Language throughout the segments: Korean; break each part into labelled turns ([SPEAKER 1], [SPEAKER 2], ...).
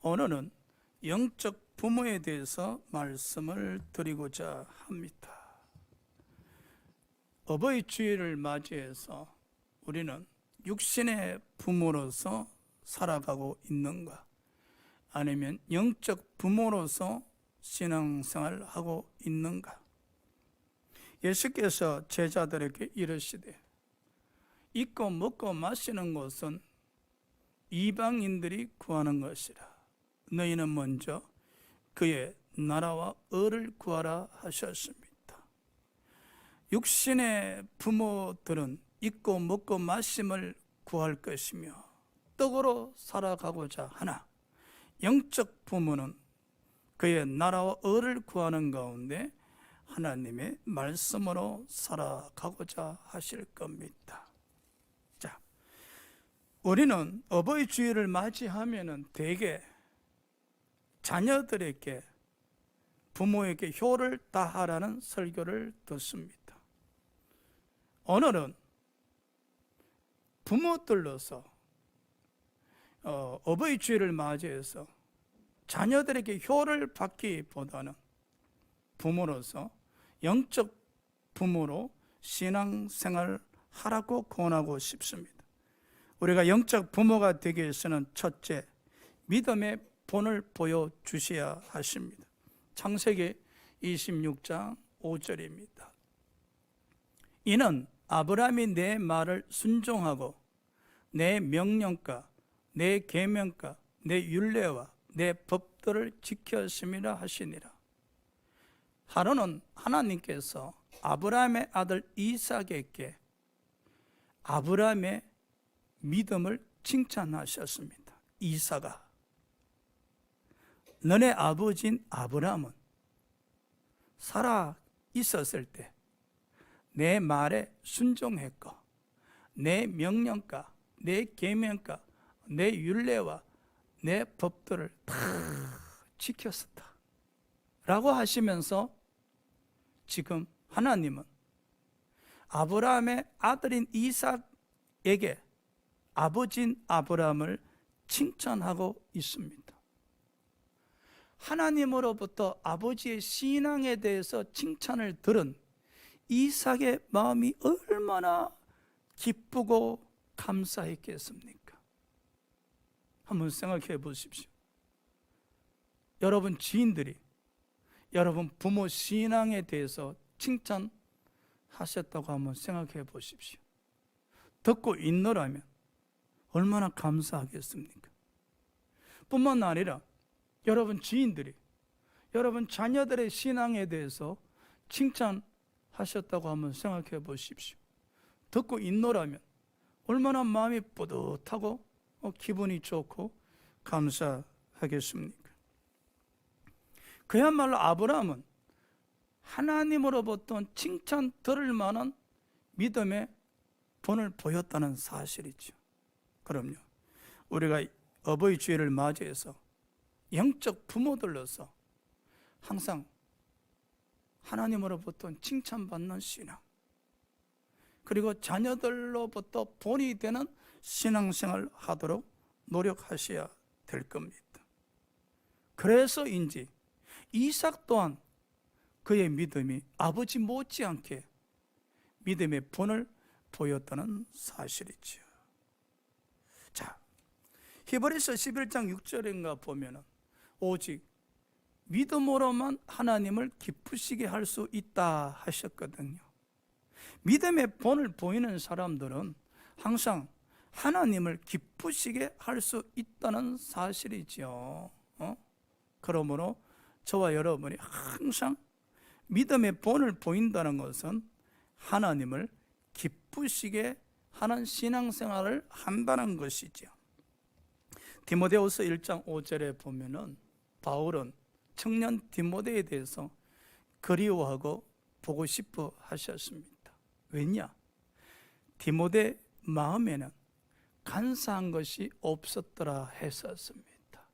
[SPEAKER 1] 오늘은 영적 부모에 대해서 말씀을 드리고자 합니다. 어버이 주일을 맞이해서 우리는 육신의 부모로서 살아가고 있는가, 아니면 영적 부모로서 신앙생활을 하고 있는가? 예수께서 제자들에게 이르시되, 입고 먹고 마시는 것은 이방인들이 구하는 것이라. 너희는 먼저 그의 나라와 의를 구하라 하셨습니다. 육신의 부모들은 입고 먹고 마심을 구할 것이며 떡으로 살아가고자 하나, 영적 부모는 그의 나라와 의를 구하는 가운데 하나님의 말씀으로 살아가고자 하실 겁니다. 자, 우리는 어버이 주일을 맞이하면은 대개 자녀들에게, 부모에게 효를 다하라는 설교를 듣습니다. 오늘은 부모들로서 어버이 주일을 맞이해서 자녀들에게 효를 받기보다는 부모로서 영적 부모로 신앙생활을 하라고 권하고 싶습니다. 우리가 영적 부모가 되기 위해서는 첫째, 믿음의 본을 보여주셔야 하십니다. 창세기 26장 5절입니다. 이는 아브라함이 내 말을 순종하고 내 명령과 내 계명과 내 율례와 내 법도를 지켰음이라 하시니라. 하루는 하나님께서 아브라함의 아들 이삭에게 아브라함의 믿음을 칭찬하셨습니다. 이삭아, 너네 아버지인 아브라함은 살아 있었을 때 내 말에 순종했고 내 명령과 내 계명과 내 율례와 내 법도를 다 지켰었다 라고 하시면서, 지금 하나님은 아브라함의 아들인 이삭에게 아버지인 아브라함을 칭찬하고 있습니다. 하나님으로부터 아버지의 신앙에 대해서 칭찬을 들은 이삭의 마음이 얼마나 기쁘고 감사했겠습니까? 한번 생각해 보십시오. 여러분 지인들이 여러분 부모 신앙에 대해서 칭찬하셨다고 한번 생각해 보십시오. 듣고 있노라면 얼마나 감사하겠습니까? 뿐만 아니라 여러분 지인들이 여러분 자녀들의 신앙에 대해서 칭찬하셨다고 한번 생각해 보십시오. 듣고 있노라면 얼마나 마음이 뿌듯하고 기분이 좋고 감사하겠습니까? 그야말로 아브라함은 하나님으로부터 칭찬 들을 만한 믿음의 본을 보였다는 사실이죠. 그럼요, 우리가 어버이 주일을 맞이해서 영적 부모들로서 항상 하나님으로부터 칭찬받는 신앙, 그리고 자녀들로부터 본이 되는 신앙생활을 하도록 노력하셔야 될 겁니다. 그래서인지 이삭 또한 그의 믿음이 아버지 못지않게 믿음의 본을 보였다는 사실이죠. 자, 히브리서 11장 6절인가 보면은 오직 믿음으로만 하나님을 기쁘시게 할 수 있다 하셨거든요. 믿음의 본을 보이는 사람들은 항상 하나님을 기쁘시게 할 수 있다는 사실이죠. 그러므로 저와 여러분이 항상 믿음의 본을 보인다는 것은 하나님을 기쁘시게 하는 신앙생활을 한다는 것이죠. 디모데후서 1장 5절에 보면은 바울은 청년 디모데에 대해서 그리워하고 보고 싶어 하셨습니다. 왜냐? 디모데 마음에는 간사한 것이 없었더라 했었습니다.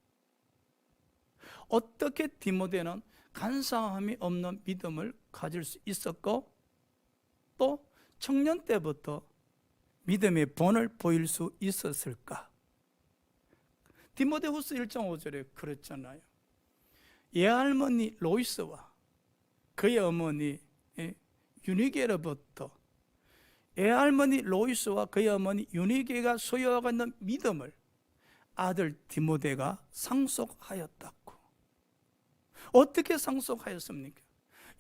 [SPEAKER 1] 어떻게 디모데는 간사함이 없는 믿음을 가질 수 있었고, 또 청년 때부터 믿음의 본을 보일 수 있었을까? 디모데후서 1장 5절에 그랬잖아요. 예할머니 로이스와 그의 어머니 유니게로부터 애할머니 로이스와 그의 어머니 유니게가 소유하고 있는 믿음을 아들 디모데가 상속하였다고. 어떻게 상속하였습니까?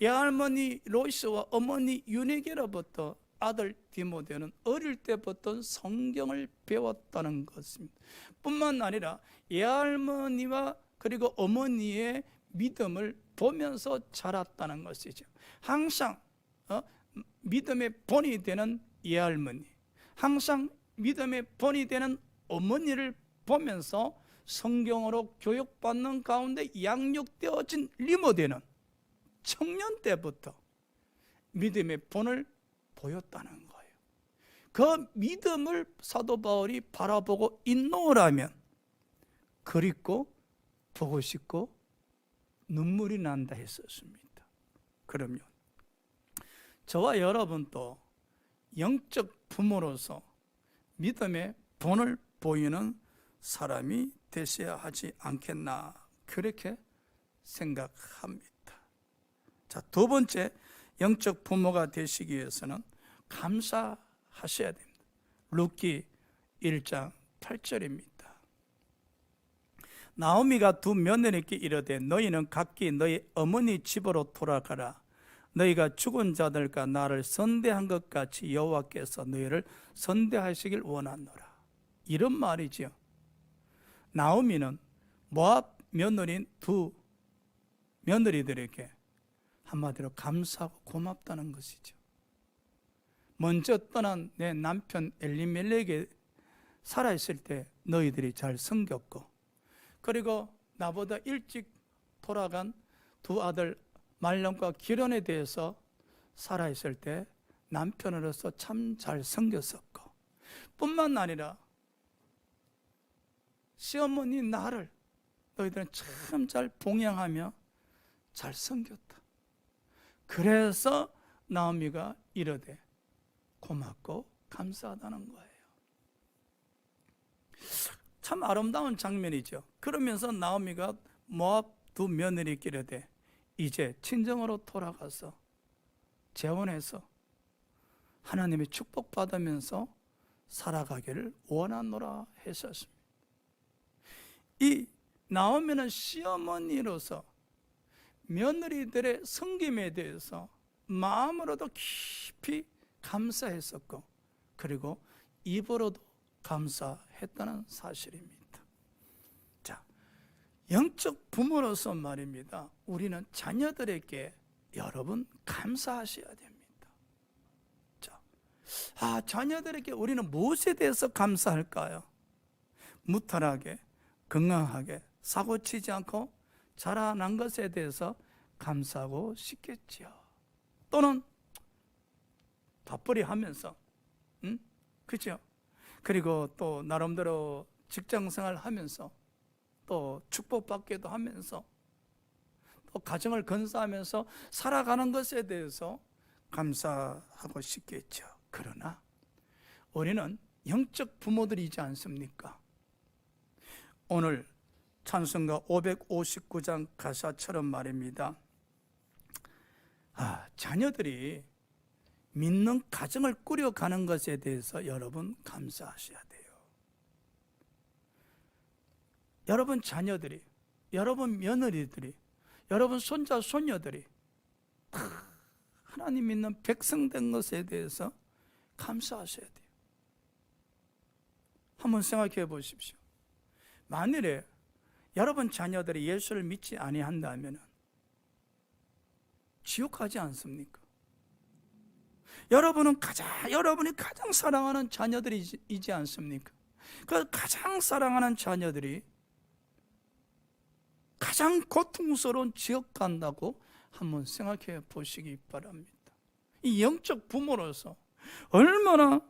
[SPEAKER 1] 애할머니 로이스와 어머니 유니게로부터 아들 디모데는 어릴 때부터 성경을 배웠다는 것입니다. 뿐만 아니라 애할머니와 그리고 어머니의 믿음을 보면서 자랐다는 것이죠. 항상 믿음의 본이 되는 애할머니, 항상 믿음의 본이 되는 어머니를 보면서 성경으로 교육받는 가운데 양육되어진 리모데는 청년 때부터 믿음의 본을 보였다는 거예요. 그 믿음을 사도 바울이 바라보고 인노라면 그립고 보고 싶고 눈물이 난다 했었습니다. 그럼요, 저와 여러분도 영적 부모로서 믿음의 본을 보이는 사람이 되셔야 하지 않겠나, 그렇게 생각합니다. 자, 두 번째, 영적 부모가 되시기 위해서는 감사하셔야 됩니다. 룻기 1장 8절입니다. 나오미가 두 며느리께 이르되 너희는 각기 너희 어머니 집으로 돌아가라. 너희가 죽은 자들과 나를 선대한 것 같이 여호와께서 너희를 선대하시길 원하노라. 이런 말이죠. 나오미는 모압 며느리인 두 며느리들에게 한마디로 감사하고 고맙다는 것이죠. 먼저 떠난 내 남편 엘리멜렉에 살아있을 때 너희들이 잘 섬겼고, 그리고 나보다 일찍 돌아간 두 아들 말론과 기론에 대해서 살아있을 때 남편으로서 참 잘 섬겼었고, 뿐만 아니라 시어머니 나를 너희들은 참 잘 봉양하며 잘 섬겼다. 그래서 나오미가 이르되 고맙고 감사하다는 거예요. 참 아름다운 장면이죠. 그러면서 나오미가 모압 두 며느리께 이르되 이제 친정으로 돌아가서 재혼해서 하나님의 축복받으면서 살아가기를 원하노라 했었습니다. 이 나오미는 시어머니로서 며느리들의 섬김에 대해서 마음으로도 깊이 감사했었고, 그리고 입으로도 감사했다는 사실입니다. 자, 영적 부모로서 말입니다. 우리는 자녀들에게 여러분 감사하셔야 됩니다. 자, 자녀들에게 우리는 무엇에 대해서 감사할까요? 무탈하게, 건강하게, 사고치지 않고 자라난 것에 대해서 감사하고 싶겠지요. 또는 밥벌이 하면서, 그죠? 그리고 또 나름대로 직장생활 하면서 또 축복받기도 하면서 또 가정을 건사하면서 살아가는 것에 대해서 감사하고 싶겠죠. 그러나 우리는 영적 부모들이지 않습니까? 오늘 찬송가 559장 가사처럼 말입니다. 자녀들이 믿는 가정을 꾸려가는 것에 대해서 여러분 감사하셔야 돼요. 여러분 자녀들이, 여러분 며느리들이, 여러분 손자 손녀들이 하나님 믿는 백성 된 것에 대해서 감사하셔야 돼요. 한번 생각해 보십시오. 만일에 여러분 자녀들이 예수를 믿지 아니한다면 지옥 가지 않습니까? 여러분이 가장 사랑하는 자녀들이지 않습니까? 그 가장 사랑하는 자녀들이 가장 고통스러운 지옥 간다고 한번 생각해 보시기 바랍니다. 이 영적 부모로서 얼마나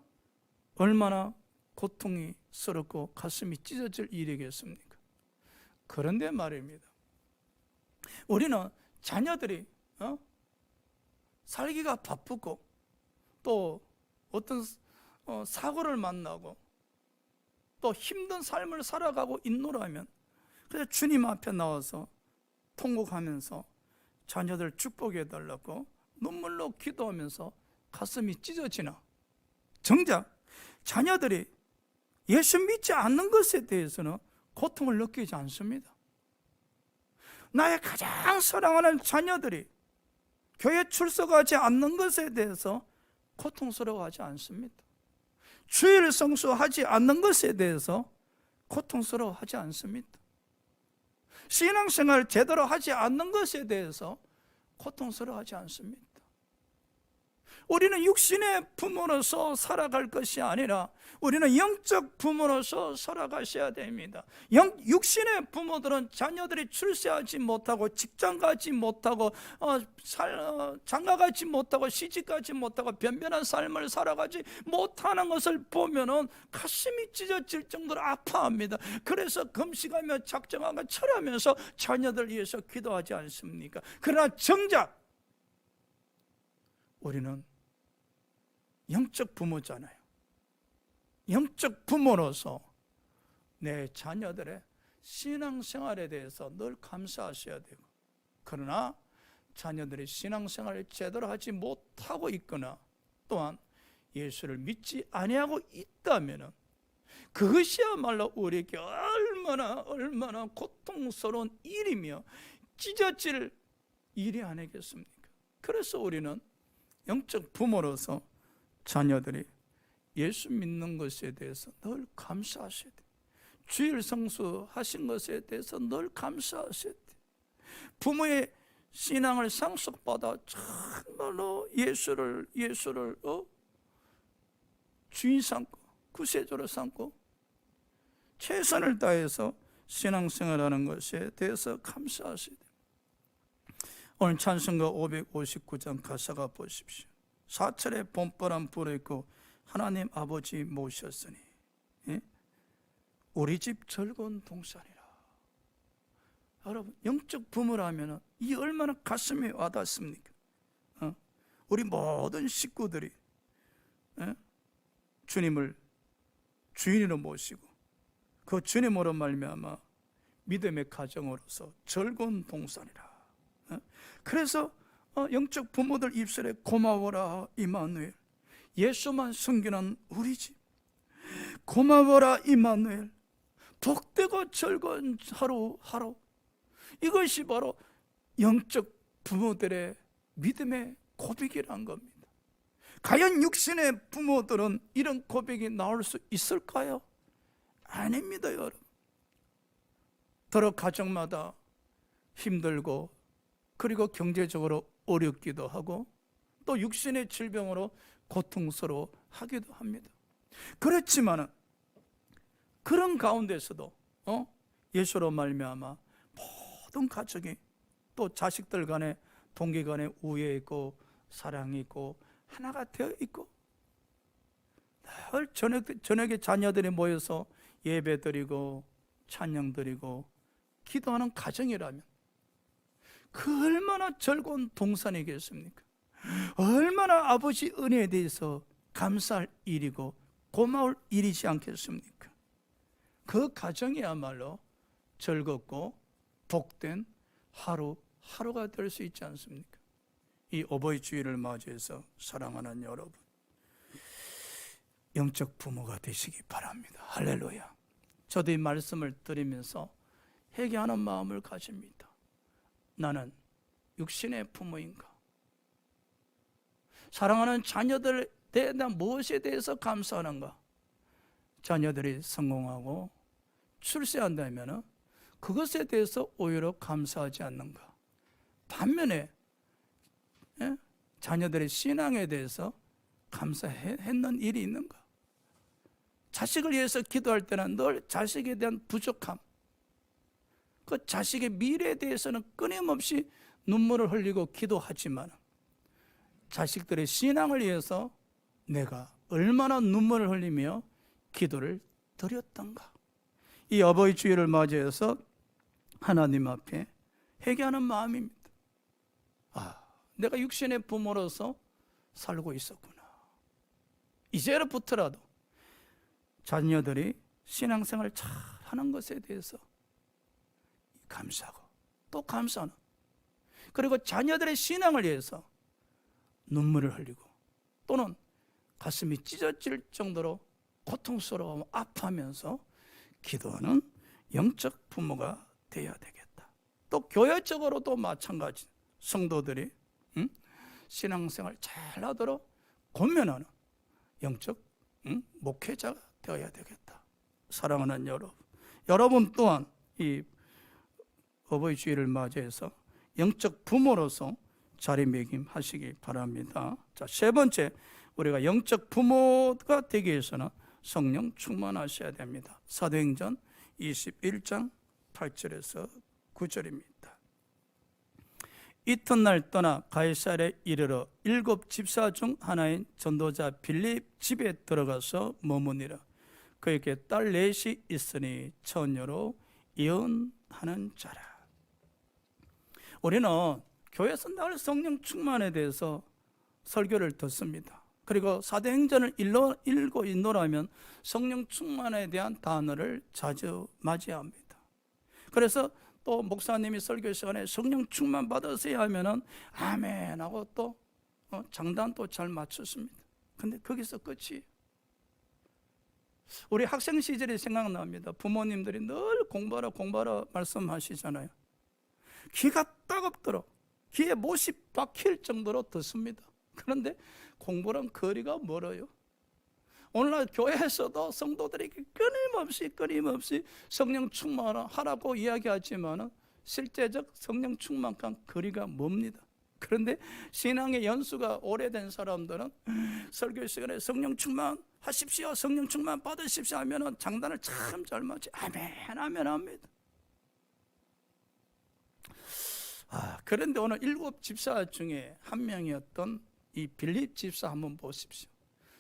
[SPEAKER 1] 고통이 스럽고 가슴이 찢어질 일이겠습니까? 그런데 말입니다. 우리는 자녀들이 살기가 바쁘고 또 어떤 사고를 만나고 또 힘든 삶을 살아가고 있노라면, 그래서 주님 앞에 나와서 통곡하면서 자녀들 축복해 달라고 눈물로 기도하면서 가슴이 찢어지나? 정작 자녀들이 예수 믿지 않는 것에 대해서는 고통을 느끼지 않습니다. 나의 가장 사랑하는 자녀들이 교회 출석하지 않는 것에 대해서 고통스러워하지 않습니다. 주일 성수하지 않는 것에 대해서 고통스러워하지 않습니다. 신앙생활 제대로 하지 않는 것에 대해서 고통스러워하지 않습니다. 우리는 육신의 부모로서 살아갈 것이 아니라 우리는 영적 부모로서 살아가셔야 됩니다. 육신의 부모들은 자녀들이 출세하지 못하고 직장 가지 못하고 장가 가지 못하고 시집 가지 못하고 변변한 삶을 살아가지 못하는 것을 보면은 가슴이 찢어질 정도로 아파합니다. 그래서 금식하며 작정하며 철하면서 자녀들 위해서 기도하지 않습니까? 그러나 정작 우리는 영적 부모잖아요. 영적 부모로서 내 자녀들의 신앙생활에 대해서 늘 감사하셔야 되고, 그러나 자녀들이 신앙생활을 제대로 하지 못하고 있거나 또한 예수를 믿지 아니하고 있다면 그것이야말로 우리에게 얼마나 고통스러운 일이며 찢어질 일이 아니겠습니까? 그래서 우리는 영적 부모로서 자녀들이 예수 믿는 것에 대해서 늘 감사하셔야 돼요. 주일 성수하신 것에 대해서 늘 감사하셔야 돼요. 부모의 신앙을 상속받아 정말로 예수를 주인 삼고 구세주로 삼고 최선을 다해서 신앙생활하는 것에 대해서 감사하셔야 돼요. 오늘 찬송가 559장 가사가 보십시오. 사철의 봄바람 불어있고 하나님 아버지 모셨으니 우리 집 즐거운 동산이라. 여러분, 영적 부모라면 이 얼마나 가슴에 와닿습니까? 우리 모든 식구들이 주님을 주인으로 모시고 그 주님으로 말미암아 믿음의 가정으로서 즐거운 동산이라. 그래서 영적 부모들 입술에 고마워라 이마누엘, 예수만 섬기는 우리 집, 고마워라 이마누엘, 복되고 즐거운 하루하루. 이것이 바로 영적 부모들의 믿음의 고백이란 겁니다. 과연 육신의 부모들은 이런 고백이 나올 수 있을까요? 아닙니다, 여러분. 더러 가정마다 힘들고 그리고 경제적으로 어렵기도 하고 또 육신의 질병으로 고통스러워 하기도 합니다. 그렇지만은 그런 가운데서도 예수로 말미암아 모든 가족이 또 자식들 간에 동기 간에 우애 있고 사랑이 있고 하나가 되어 있고 늘 저녁에 자녀들이 모여서 예배 드리고 찬양 드리고 기도하는 가정이라면 그 얼마나 즐거운 동산이겠습니까? 얼마나 아버지 은혜에 대해서 감사할 일이고 고마울 일이지 않겠습니까? 그 가정이야말로 즐겁고 복된 하루하루가 될 수 있지 않습니까? 이 어버이 주일을 맞이해서 사랑하는 여러분, 영적 부모가 되시기 바랍니다. 할렐루야. 저도 이 말씀을 들으면서 회개하는 마음을 가집니다. 나는 육신의 부모인가? 사랑하는 자녀들에 대한 무엇에 대해서 감사하는가? 자녀들이 성공하고 출세한다면 그것에 대해서 오히려 감사하지 않는가? 반면에 자녀들의 신앙에 대해서 감사했는 일이 있는가? 자식을 위해서 기도할 때는 늘 자식에 대한 부족함, 그 자식의 미래에 대해서는 끊임없이 눈물을 흘리고 기도하지만 자식들의 신앙을 위해서 내가 얼마나 눈물을 흘리며 기도를 드렸던가? 이 어버이 주일을 맞이해서 하나님 앞에 회개하는 마음입니다. 내가 육신의 부모로서 살고 있었구나. 이제부터라도 자녀들이 신앙생활 잘 하는 것에 대해서 감사하고 또 감사하는, 그리고 자녀들의 신앙을 위해서 눈물을 흘리고 또는 가슴이 찢어질 정도로 고통스러워 아파하면서 기도하는 영적 부모가 되어야 되겠다. 또 교회적으로도 마찬가지, 성도들이 신앙생활 잘하도록 권면하는 영적 목회자가 되어야 되겠다. 사랑하는 여러분 또한 이 어버이 주일을 맞이해서 영적 부모로서 자리매김하시기 바랍니다. 자, 세 번째, 우리가 영적 부모가 되기 위해서는 성령 충만하셔야 됩니다. 사도행전 21장 8절에서 9절입니다. 이튿날 떠나 가이사랴에 이르러 7 집사 중 하나인 전도자 빌립 집에 들어가서 머무니라. 그에게 딸 넷이 있으니 처녀로 예언하는 자라. 우리는 교회에서 늘 성령 충만에 대해서 설교를 듣습니다. 그리고 사도행전을 읽고 인도하면 성령 충만에 대한 단어를 자주 맞이합니다. 그래서 또 목사님이 설교 시간에 성령 충만 받으세요 하면은 아멘 하고 또 장단도 잘 맞췄습니다. 근데 거기서 끝이. 우리 학생 시절이 생각납니다. 부모님들이 늘 공부하라 말씀하시잖아요. 귀가 따갑도록 귀에 못이 박힐 정도로 듣습니다. 그런데 공부랑 거리가 멀어요. 오늘날 교회에서도 성도들이 끊임없이 성령 충만하라고 이야기하지만 실제적 성령 충만과 거리가 멉니다. 그런데 신앙의 연수가 오래된 사람들은 설교 시간에 성령 충만 하십시오, 성령 충만 받으십시오 하면 장단을 참 잘 맞지 아멘 합니다. 그런데 오늘 7 집사 중에 한 명이었던 이 빌립 집사 한번 보십시오.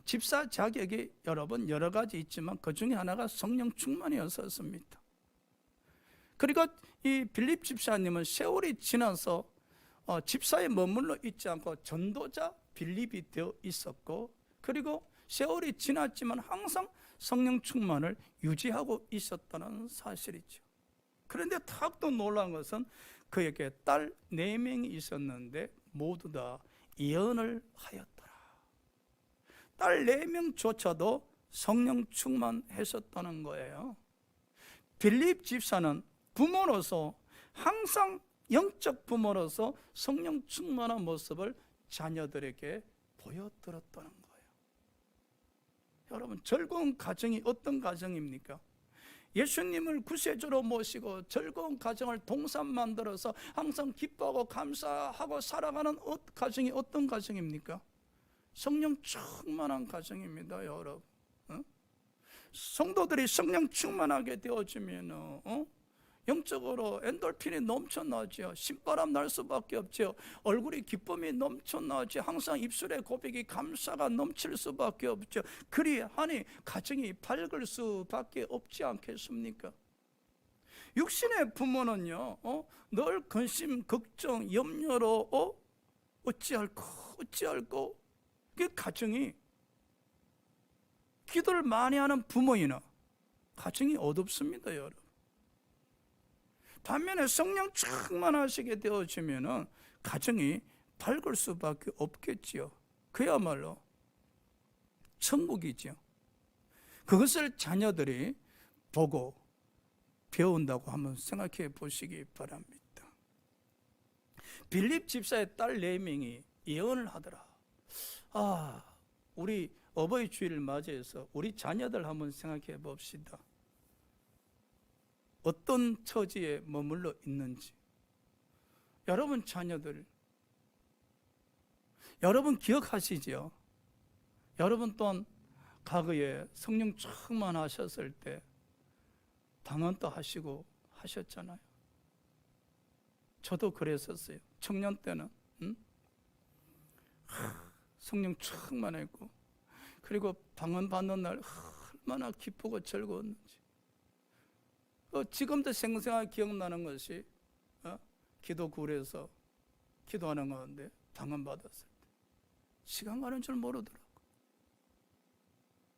[SPEAKER 1] 집사 자격이 여러분 여러 가지 있지만 그 중에 하나가 성령 충만이었습니다. 그리고 이 빌립 집사님은 세월이 지나서 집사에 머물러 있지 않고 전도자 빌립이 되어 있었고, 그리고 세월이 지났지만 항상 성령 충만을 유지하고 있었다는 사실이죠. 그런데 더욱더 놀라운 것은 그에게 딸 4명이 있었는데 모두 다 예언을 하였더라. 딸 4명조차도 성령 충만했었다는 거예요. 빌립 집사는 부모로서 항상 영적 부모로서 성령 충만한 모습을 자녀들에게 보여드렸다는 거예요. 여러분, 즐거운 가정이 어떤 가정입니까? 예수님을 구세주로 모시고 즐거운 가정을 동산 만들어서 항상 기뻐하고 감사하고 살아가는 가정이 어떤 가정입니까? 성령 충만한 가정입니다, 여러분. 성도들이 성령 충만하게 되어지면 영적으로 엔돌핀이 넘쳐나죠. 신바람 날 수밖에 없죠. 얼굴이 기쁨이 넘쳐나지. 항상 입술에 고백이 감사가 넘칠 수밖에 없죠. 그리하니 가정이 밝을 수밖에 없지 않겠습니까? 육신의 부모는요, 늘 근심, 걱정, 염려로 어찌할꼬 그 가정이, 기도를 많이 하는 부모이나 가정이 어둡습니다, 여러분. 반면에 성령 충만하시게 되어지면 가정이 밝을 수밖에 없겠지요. 그야말로 천국이죠. 그것을 자녀들이 보고 배운다고 한번 생각해 보시기 바랍니다. 빌립 집사의 딸 4명이 예언을 하더라. 우리 어버이 주일을 맞이해서 우리 자녀들 한번 생각해 봅시다. 어떤 처지에 머물러 있는지. 여러분 자녀들, 여러분 기억하시죠? 여러분 또한 과거에 성령 충만하셨을 때 방언도 하시고 하셨잖아요. 저도 그랬었어요. 청년 때는 성령 충만했고, 그리고 방언 받는 날 얼마나 기쁘고 즐거웠는지. 지금도 생생하게 기억나는 것이 기도굴에서 기도하는 가운데 방언 받았을 때 시간 가는 줄 모르더라고.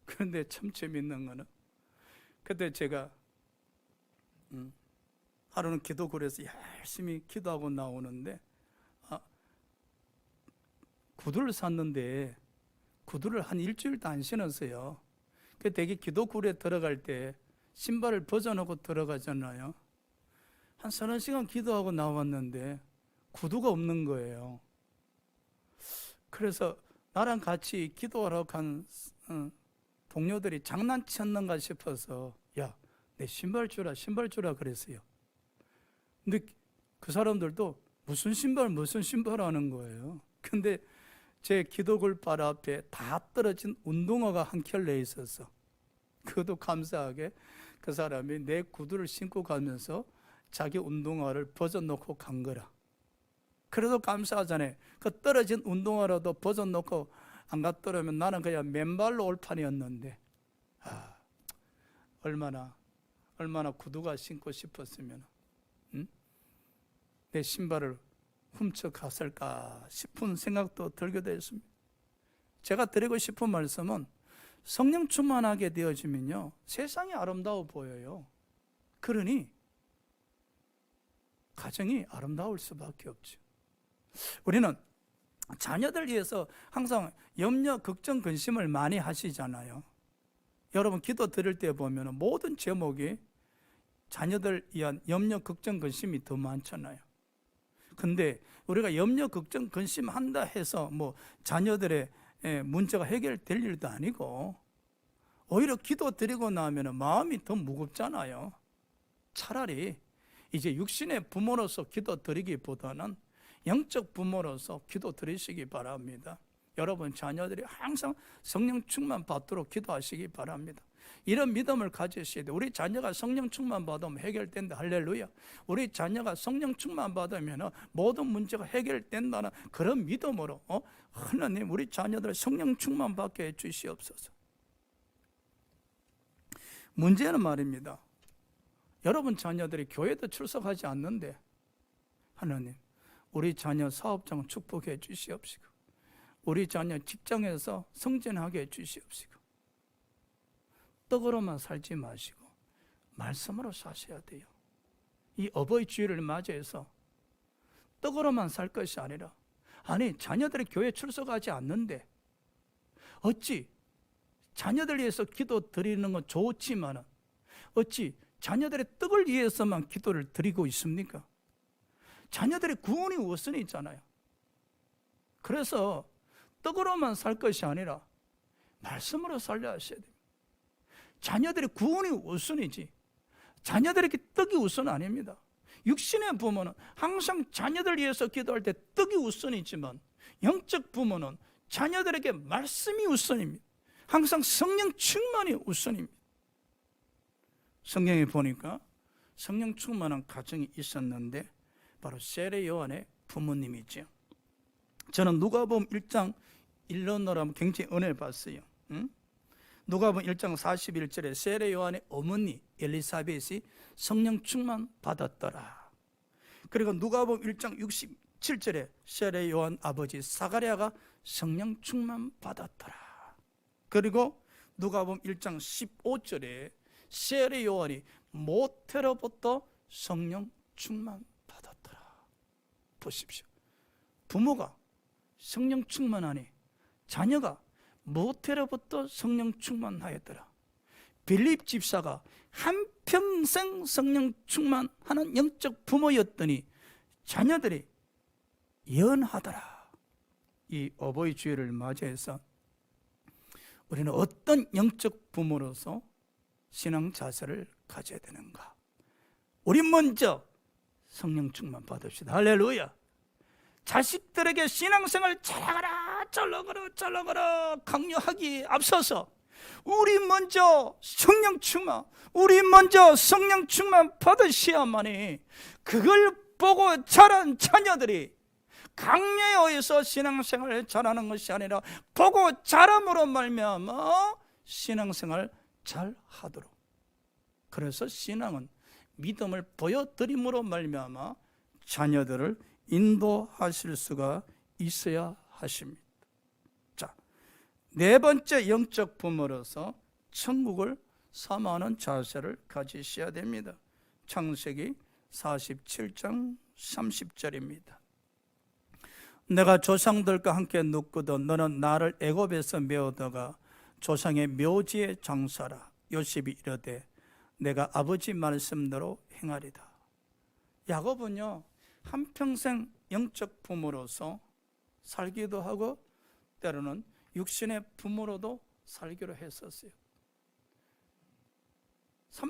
[SPEAKER 1] 그런데 참 재밌는 거는 그때 제가 하루는 기도굴에서 열심히 기도하고 나오는데 구두를 샀는데 구두를 한 일주일도 안 신었어요. 그 되게 기도굴에 들어갈 때 신발을 벗어놓고 들어가잖아요. 한 30시간 기도하고 나왔는데 구두가 없는 거예요. 그래서 나랑 같이 기도하러 간 동료들이 장난쳤는가 싶어서 야, 내 신발 주라 그랬어요. 근데 그 사람들도 무슨 신발 하는 거예요. 근데 제 기도굴 발 앞에 다 떨어진 운동화가 한 켤레 있었어. 그것도 감사하게 그 사람이 내 구두를 신고 가면서 자기 운동화를 벗어놓고 간 거라. 그래도 감사하잖아요. 그 떨어진 운동화라도 벗어놓고 안 갔더라면 나는 그냥 맨발로 올 판이었는데 얼마나 구두가 신고 싶었으면 내 신발을 훔쳐갔을까 싶은 생각도 들게 됐습니다. 제가 드리고 싶은 말씀은 성령 충만하게 되어지면요 세상이 아름다워 보여요. 그러니 가정이 아름다울 수밖에 없죠. 우리는 자녀들 위해서 항상 염려, 걱정, 근심을 많이 하시잖아요. 여러분 기도 드릴 때 보면 모든 제목이 자녀들 위한 염려, 걱정, 근심이 더 많잖아요. 근데 우리가 염려, 걱정, 근심한다 해서 뭐 자녀들의 문제가 해결될 일도 아니고 오히려 기도 드리고 나면 마음이 더 무겁잖아요. 차라리 이제 육신의 부모로서 기도 드리기보다는 영적 부모로서 기도 드리시기 바랍니다. 여러분 자녀들이 항상 성령 충만 받도록 기도하시기 바랍니다. 이런 믿음을 가지셔야 돼요. 우리 자녀가 성령 충만 받으면 해결된다. 할렐루야. 우리 자녀가 성령 충만 받으면 모든 문제가 해결된다는 그런 믿음으로 하나님 우리 자녀들 성령 충만 받게 해주시옵소서. 문제는 말입니다. 여러분 자녀들이 교회도 출석하지 않는데 하나님 우리 자녀 사업장 축복해 주시옵시고 우리 자녀 직장에서 승진하게 해 주시옵시고 떡으로만 살지 마시고 말씀으로 사셔야 돼요. 이 어버이 주일을 맞이해서 떡으로만 살 것이 아니라 아니 자녀들이 교회 출석하지 않는데 어찌 자녀들 위해서 기도 드리는 건 좋지만 어찌 자녀들의 떡을 위해서만 기도를 드리고 있습니까? 자녀들의 구원이 우선이잖아요. 그래서 떡으로만 살 것이 아니라 말씀으로 살려 하셔야 됩니다. 자녀들의 구원이 우선이지 자녀들에게 떡이 우선 아닙니다. 육신의 부모는 항상 자녀들 위해서 기도할 때 떡이 우선이지만 영적 부모는 자녀들에게 말씀이 우선입니다. 항상 성령 충만이 우선입니다. 성경에 보니까 성령 충만한 가정이 있었는데 바로 세례 요한의 부모님이죠. 저는 누가복음 1장 1론으로 굉장히 은혜를 받았어요. 누가복음 1장 41절에 세례 요한의 어머니 엘리사벳이 성령 충만 받았더라. 그리고 누가복음 1장 67절에 세례 요한 아버지 사가랴가 성령 충만 받았더라. 그리고 누가복음 1장 15절에 세례 요한이 모태로부터 성령 충만 받았더라. 보십시오. 부모가 성령 충만하니 자녀가 모태로부터 성령 충만하였더라. 빌립 집사가 한평생 성령 충만하는 영적 부모였더니 자녀들이 예언하더라. 이 어버이 주일을 맞이해서 우리는 어떤 영적 부모로서 신앙 자세를 가져야 되는가? 우리 먼저 성령 충만 받읍시다. 할렐루야. 자식들에게 신앙생활 잘하거라 강요하기 앞서서 우리 먼저 성령 충만 받으셔야만이 그걸 보고 자란 자녀들이 강요에 의해서 신앙생활을 잘하는 것이 아니라 보고 자람으로 말미암아 신앙생활 잘하도록. 그래서 신앙은 믿음을 보여드림으로 말미암아 자녀들을 인도하실 수가 있어야 하십니다. 자, 네 번째 영적 부모로서 천국을 사모하는 자세를 가지셔야 됩니다. 창세기 47장 30절입니다. 내가 조상들과 함께 눕거든 너는 나를 애굽에서 메어다가 조상의 묘지에 장사라. 요셉이 이르되 내가 아버지 말씀대로 행하리다. 야곱은요 한평생 영적 부모로서 살기도 하고 때로는 육신의 부모로도 살기로 했었어요.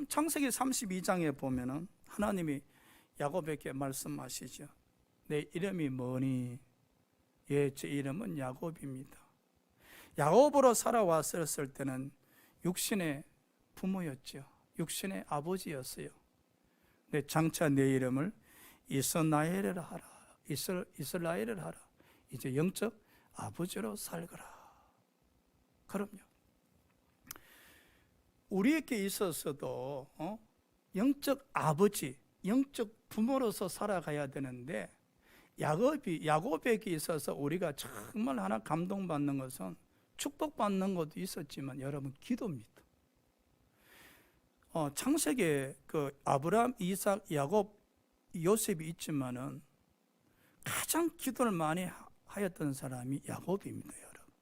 [SPEAKER 1] 창세기 32장에 보면은 하나님이 야곱에게 말씀하시죠. 내 이름이 뭐니? 예, 제 이름은 야곱입니다. 야곱으로 살아왔을 때는 육신의 부모였죠. 육신의 아버지였어요. 내 장차 내 이름을 이스라엘을 하라. 이스라엘을 하라. 이제 영적 아버지로 살거라. 그럼요. 우리에게 있어서도 영적 아버지, 영적 부모로서 살아가야 되는데 야곱에게 있어서 우리가 정말 하나 감동받는 것은 축복받는 것도 있었지만 여러분 기도입니다. 창세기에 그 아브라함, 이삭, 야곱, 요셉이 있지만은 가장 기도를 많이 하였던 사람이 야곱입니다, 여러분.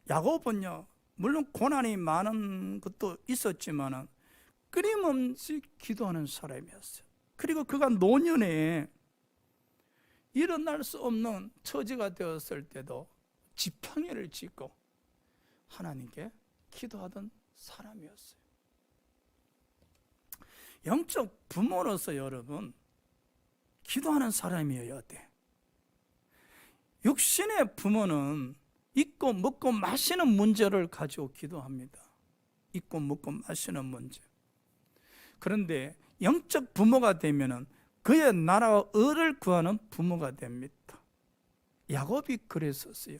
[SPEAKER 1] 야곱은요, 물론 고난이 많은 것도 있었지만은 끊임없이 기도하는 사람이었어요. 그리고 그가 노년에 일어날 수 없는 처지가 되었을 때도 지팡이를 짚고 하나님께 기도하던 사람이었어요. 영적 부모로서 여러분 기도하는 사람이어야 돼. 육신의 부모는 입고 먹고 마시는 문제를 가지고 기도합니다. 입고 먹고 마시는 문제. 그런데 영적 부모가 되면은 그의 나라와 의를 구하는 부모가 됩니다. 야곱이 그랬었어요.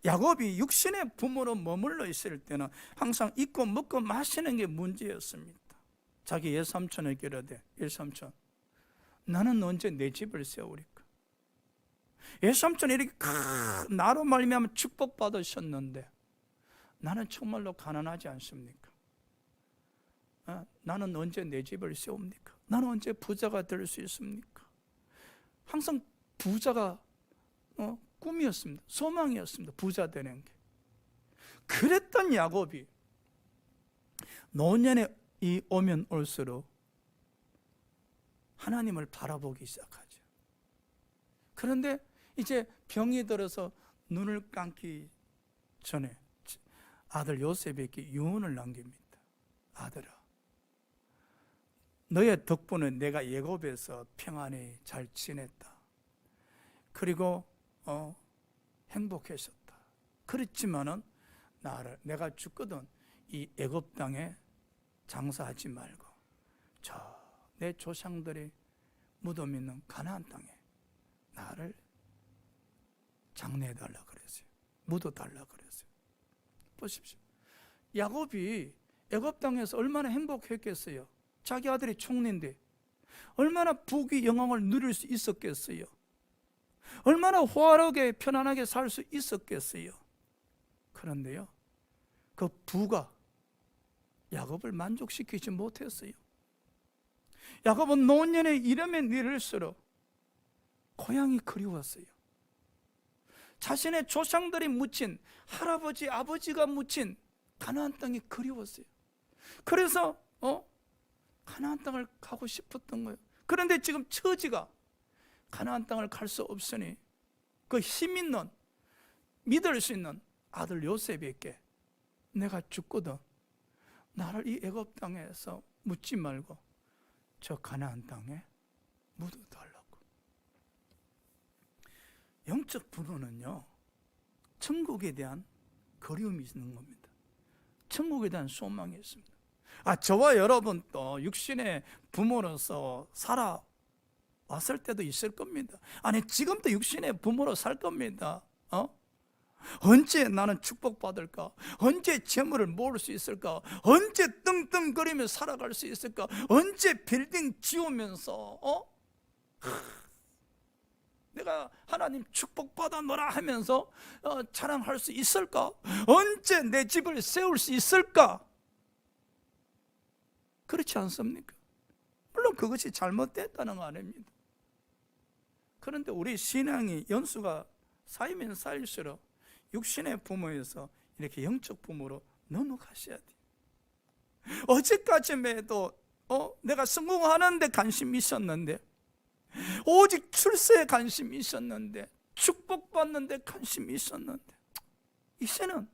[SPEAKER 1] 야곱이 육신의 부모로 머물러 있을 때는 항상 입고 먹고 마시는 게 문제였습니다. 자기 외삼촌에게 이르되 외삼촌 나는 언제 내 집을 세우리까? 외삼촌이 이렇게 나로 말미암아 축복받으셨는데 나는 정말로 가난하지 않습니까? 나는 언제 내 집을 세웁니까? 나는 언제 부자가 될 수 있습니까? 항상 부자가 꿈이었습니다. 소망이었습니다. 부자 되는 게. 그랬던 야곱이 노년에 오면 올수록 하나님을 바라보기 시작하죠. 그런데 이제 병이 들어서 눈을 감기 전에 아들 요셉에게 유언을 남깁니다. 아들아, 너의 덕분에 내가 애굽에서 평안히 잘 지냈다. 그리고 행복했었다. 그렇지만은 내가 죽거든 이 애굽 땅에 장사하지 말고 저 내 조상들이 무덤 있는 가나안 땅에 나를 장례해달라 그랬어요. 묻어달라 그랬어요. 보십시오. 야곱이 애굽 땅에서 얼마나 행복했겠어요. 자기 아들이 총리인데 얼마나 부귀 영광을 누릴 수 있었겠어요. 얼마나 호화롭게 편안하게 살 수 있었겠어요. 그런데요, 그 부가 야곱을 만족시키지 못했어요. 야곱은 노년에 이르면 이를수록 고향이 그리웠어요. 자신의 조상들이 묻힌 할아버지, 아버지가 묻힌 가나안 땅이 그리웠어요. 그래서 가나안 땅을 가고 싶었던 거예요. 그런데 지금 처지가 가나안 땅을 갈 수 없으니 그 힘 있는, 믿을 수 있는 아들 요셉에게 내가 죽거든 나를 이 애굽 땅에서 묻지 말고 저 가나안 땅에 묻어달라고. 영적 부모는요, 천국에 대한 그리움이 있는 겁니다. 천국에 대한 소망이 있습니다. 저와 여러분 또 육신의 부모로서 살아왔을 때도 있을 겁니다. 아니 지금도 육신의 부모로 살 겁니다. 언제 나는 축복받을까? 언제 재물을 모을 수 있을까? 언제 떵떵거리며 살아갈 수 있을까? 언제 빌딩 지으면서 내가 하나님 축복받아 노라 하면서 자랑할 수 있을까? 언제 내 집을 세울 수 있을까? 그렇지 않습니까? 물론 그것이 잘못됐다는 거 아닙니다. 그런데 우리 신앙이 연수가 쌓이면 쌓일수록 육신의 부모에서 이렇게 영적 부모로 넘어가셔야 돼요. 어제까지만 해도 내가 성공하는 데 관심이 있었는데, 오직 출세에 관심이 있었는데, 축복받는 데 관심이 있었는데, 이제는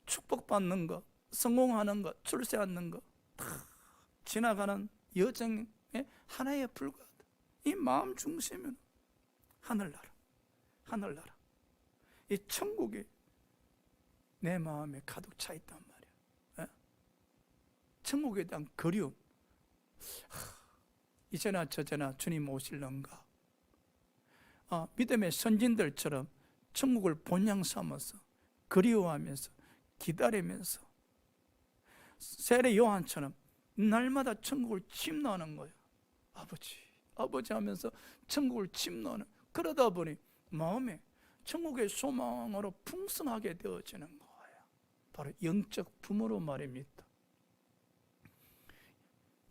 [SPEAKER 1] 축복받는 것, 성공하는 것, 출세하는 것 다 지나가는 여정의 하나에 불과하다. 이 마음 중심은 하늘나라, 하늘나라. 이 천국이 내 마음에 가득 차 있단 말이야. 천국에 대한 그리움. 이제나 저제나 주님 오실런가. 믿음의 선진들처럼 천국을 본향 삼아서 그리워하면서 기다리면서 세례 요한처럼 날마다 천국을 침노하는 거예요. 아버지, 아버지 하면서 천국을 침노하는. 그러다 보니 마음에 천국의 소망으로 풍성하게 되어지는 거예요. 바로 영적 부모로 말입니다.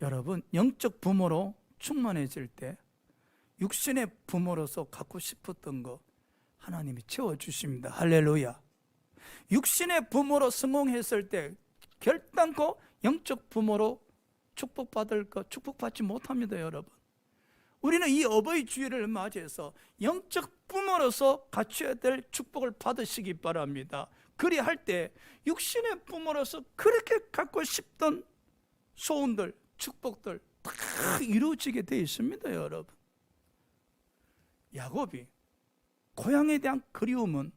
[SPEAKER 1] 여러분, 영적 부모로 충만해질 때 육신의 부모로서 갖고 싶었던 거 하나님이 채워주십니다. 할렐루야. 육신의 부모로 성공했을 때 결단코 영적 부모로 축복받을 것 축복받지 못합니다. 여러분, 우리는 이 어버이 주일을 맞이해서 영적 부모로서 갖춰야 될 축복을 받으시기 바랍니다. 그리할 때 육신의 부모로서 그렇게 갖고 싶던 소원들, 축복들 다 이루어지게 되어 있습니다. 여러분, 야곱이 고향에 대한 그리움은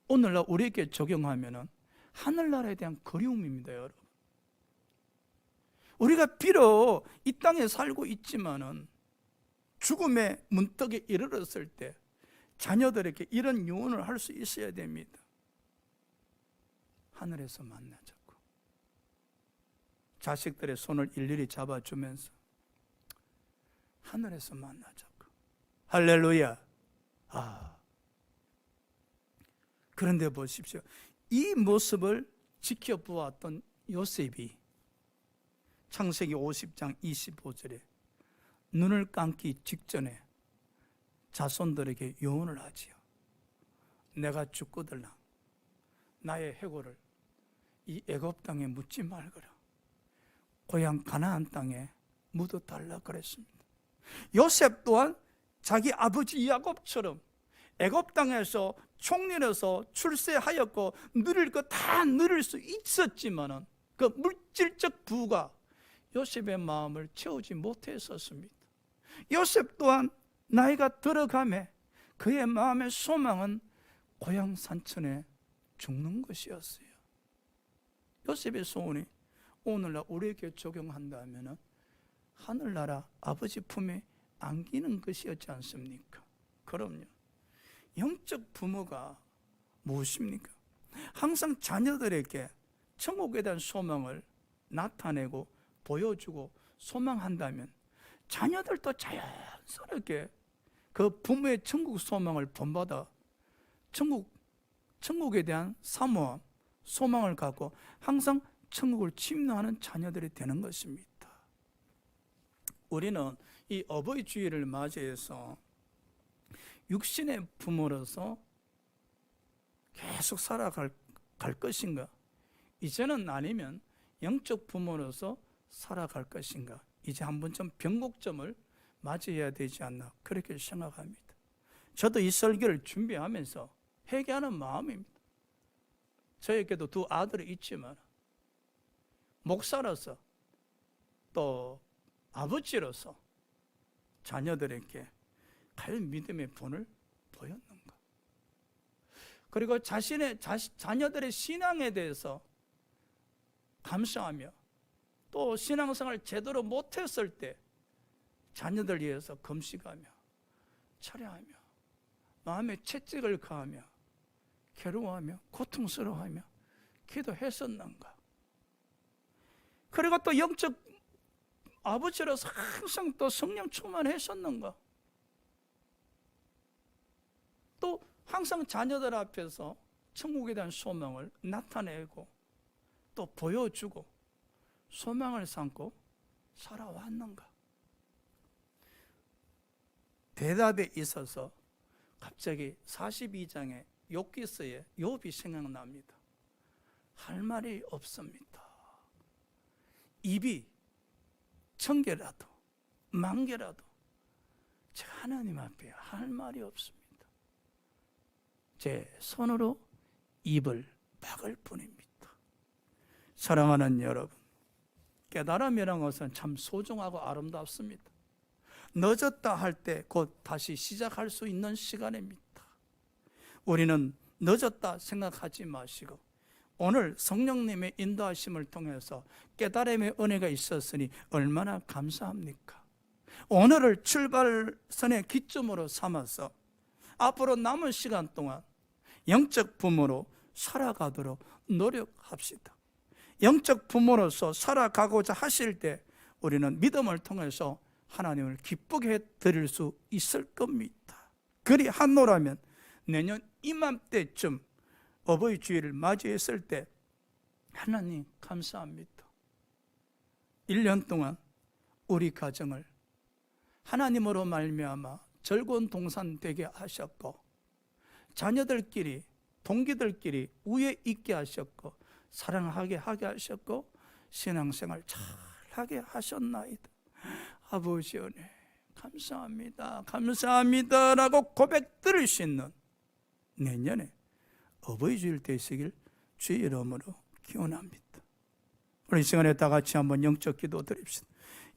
[SPEAKER 1] 오늘날 우리에게 적용하면 하늘나라에 대한 그리움입니다. 여러분, 우리가 비록 이 땅에 살고 있지만은 죽음의 문턱에 이르렀을 때 자녀들에게 이런 유언을 할 수 있어야 됩니다. 하늘에서 만나자고. 자식들의 손을 일일이 잡아주면서 하늘에서 만나자고. 할렐루야. 그런데 보십시오. 이 모습을 지켜보았던 요셉이 창세기 50장 25절에 눈을 감기 직전에 자손들에게 유언을 하지요. 내가 죽거들랑 나의 해골을 이 애굽 땅에 묻지 말거라. 고향 가나안 땅에 묻어달라 그랬습니다. 요셉 또한 자기 아버지 야곱처럼 애굽 땅에서 총리로서 출세하였고 누릴 거 다 누릴 수 있었지만은 그 물질적 부가 요셉의 마음을 채우지 못했었습니다. 요셉 또한 나이가 들어가매 그의 마음의 소망은 고향 산천에 죽는 것이었어요. 요셉의 소원이 오늘날 우리에게 적용한다면 하늘나라 아버지 품에 안기는 것이었지 않습니까? 그럼요. 영적 부모가 무엇입니까? 항상 자녀들에게 천국에 대한 소망을 나타내고 보여주고 소망한다면 자녀들도 자연스럽게 그 부모의 천국 소망을 본받아 천국에 대한 사모함, 소망을 갖고 항상 천국을 침노하는 자녀들이 되는 것입니다. 우리는 이 어버이 주일을 맞이해서 육신의 부모로서 계속 살아갈 것인가? 이제는 아니면 영적 부모로서 살아갈 것인가? 이제 한 번쯤 변곡점을 맞이해야 되지 않나 그렇게 생각합니다. 저도 이 설교를 준비하면서 회개하는 마음입니다. 저에게도 두 아들이 있지만 목사로서 또 아버지로서 자녀들에게 과연 믿음의 본을 보였는가? 그리고 자녀들의 신앙에 대해서 감사하며 또 신앙생활을 제대로 못했을 때 자녀들 위해서 금식하며 철야하며 마음에 채찍을 가하며 괴로워하며 고통스러워하며 기도했었는가? 그리고 또 영적 아버지로서 항상 또 성령 충만했었는가? 또 항상 자녀들 앞에서 천국에 대한 소망을 나타내고 또 보여주고 소망을 삼고 살아왔는가? 대답에 있어서 갑자기 42장의 욥기서에 욥이 생각납니다. 할 말이 없습니다. 입이 1000개라도 10,000개라도 제가 하나님 앞에 할 말이 없습니다. 제 손으로 입을 막을 뿐입니다. 사랑하는 여러분, 깨달음이라는 것은 참 소중하고 아름답습니다. 늦었다 할 때 곧 다시 시작할 수 있는 시간입니다. 우리는 늦었다 생각하지 마시고 오늘 성령님의 인도하심을 통해서 깨달음의 은혜가 있었으니 얼마나 감사합니까? 오늘을 출발선의 기점으로 삼아서 앞으로 남은 시간 동안 영적 부모로 살아가도록 노력합시다. 영적 부모로서 살아가고자 하실 때 우리는 믿음을 통해서 하나님을 기쁘게 해드릴 수 있을 겁니다. 그리 한노라면 내년 이맘때쯤 어버이 주일을 맞이했을 때 하나님 감사합니다. 1년 동안 우리 가정을 하나님으로 말미암아 즐거운 동산 되게 하셨고 자녀들끼리 동기들끼리 우애 있게 하셨고 사랑하게 하게 하셨고 신앙생활 잘하게 하셨나이다. 아버지 은혜 감사합니다. 감사합니다라고 고백 들을 수 있는 내년에 어버이 주일 되시길 주의 이름으로 기원합니다. 우리 이 시간에 다 같이 한번 영적 기도 드립시다.